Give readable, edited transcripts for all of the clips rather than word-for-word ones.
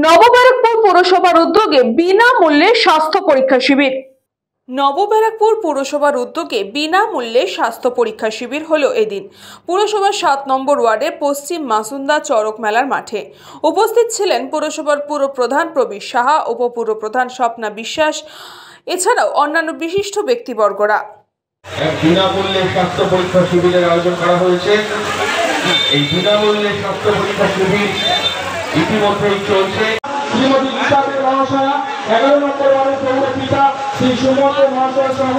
নবব্যারাকপুর পৌরসভার উদ্যোগে বিনামূল্যে স্বাস্থ্য পরীক্ষা শিবির। নবব্যারাকপুর পৌরসভার উদ্যোগে বিনামূল্যে স্বাস্থ্য পরীক্ষা শিবির হলো এদিন পুরসভার 7 নম্বর ওয়ার্ডের পশ্চিম মাসুন্দা চড়ক মেলার মাঠে। উপস্থিত ছিলেন পৌরসভার পুরপ্রধান প্রবীর সাহা, উপপুরপ্রধান স্বপ্না বিশ্বাস, এছাড়াও অন্যান্য বিশিষ্ট ব্যক্তিবর্গরা। বিনামূল্যে স্বাস্থ্য পরীক্ষা শিবিরের আয়োজন করা হয়েছে। এই বিনামূল্যে স্বাস্থ্য পরীক্ষা শিবির ইতিমধ্যেই চলছে। শ্রীমতী ইসাবেল মহাশয়া 11 নম্বর ওয়ার্ডের পৌরপিতা শ্রী সুমন্ত মহাশয় সহ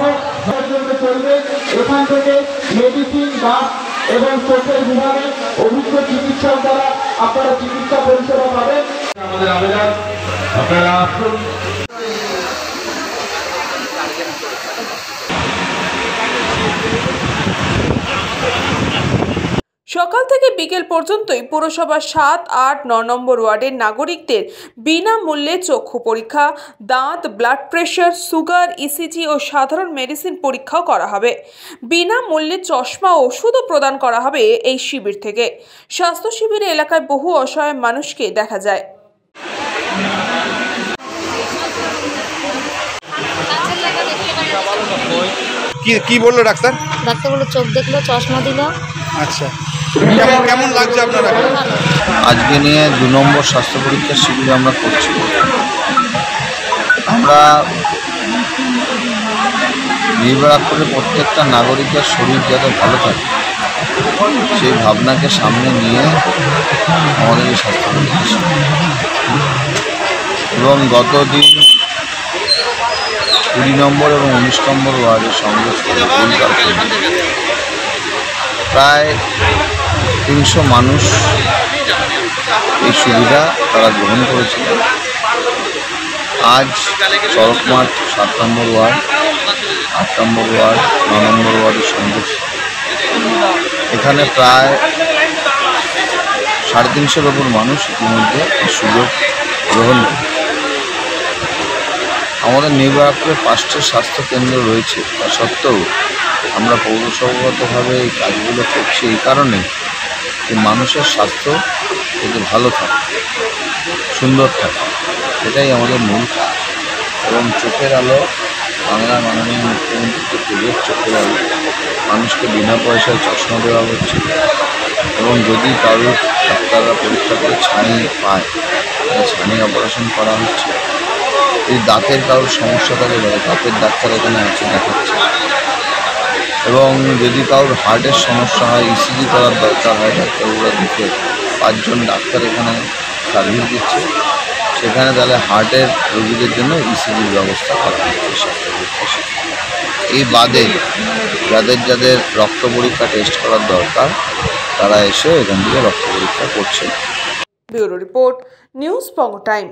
চলবে। এখান থেকে মেডিসিন, দাঁত এবং চোখের বিভাগে অভিজ্ঞ চিকিৎসক দ্বারা আপনারা চিকিৎসা পরিষেবা পাবেন। আমাদের আবেদন আপনারা আসুন। সকাল থেকে বিকেল পর্যন্তই পুরসভার 7, 8, 9 নম্বর ওয়ার্ডের নাগরিকদের বিনামূল্যে চক্ষু পরীক্ষা, দাঁত, ব্লাড প্রেশার, সুগার, ইসিজি ও সাধারণ মেডিসিন পরীক্ষাও করা হবে। বিনামূল্যে চশমা ও ওষুধও প্রদান করা হবে এই শিবির থেকে। স্বাস্থ্য শিবিরে এলাকায় বহু অসহায় মানুষকে দেখা যায়। কি বললো ডাক্তার? ডাক্তার বললো চোখ দেখলো, চশমা দিল। আচ্ছা, কেমন লাগছে আপনার? আজকে নিয়ে 2 নম্বর স্বাস্থ্য পরীক্ষার শিবির আমরা করছি। আমরা নির্বাক করে প্রত্যেকটা নাগরিকের শরীর যাতে ভালো থাকে সেই ভাবনাকে সামনে নিয়ে আমাদের এই স্বাস্থ্য পরীক্ষা শিবির। এবং গত দিন 20 নম্বর এবং 19 নম্বর ওয়ার্ডের সঙ্গে প্রায় 300 মানুষ এই সুবিধা তারা গ্রহণ করেছিল। আজ চড়ক মাঠ 7 নম্বর ওয়ার্ড, 8 নম্বর ওয়ার্ড, 9 নম্বর ওয়ার্ডের সঙ্গে এখানে প্রায় 350-এর ওপর মানুষ ইতিমধ্যে এই সুযোগ গ্রহণ করে। আমাদের নির্বাচনে 5টি স্বাস্থ্য কেন্দ্র রয়েছে, তা সত্ত্বেও আমরা পৌরসভাগতভাবে এই কাজগুলো করছি এই কারণে যে মানুষের স্বাস্থ্য যাতে ভালো থাকে, সুন্দর থাকে, এটাই আমাদের মূল কাজ। এবং চোখের আলো, বাংলার মাননীয় মুখ্যমন্ত্রীকে পুজোর চোখের আলো মানুষকে বিনা পয়সায় চশমা দেওয়া হচ্ছে। এবং যদি কারোর ডাক্তাররা পরীক্ষা করে ছানি পায়, ছানি অপারেশন করা হচ্ছে। এই দাঁতের কারোর সমস্যা থাকে, দাঁতের ডাক্তার এখানে আছে, দেখাচ্ছে। এবং যদি কারোর হার্টের সমস্যা হয়, ইসিজি করার দরকার হয়, ডাক্তারগুলো দেখে 5 জন ডাক্তার এখানে সার্ভিস দিচ্ছে। সেখানে তাহলে হার্টের রোগীদের জন্য ইসিজির ব্যবস্থা করা হচ্ছে। এই বাদে যাদের রক্ত পরীক্ষা টেস্ট করার দরকার তারা এসে এখান থেকে রক্ত পরীক্ষা করছে। ব্যুরো রিপোর্ট, নিউজ পঙ্গ টাইম।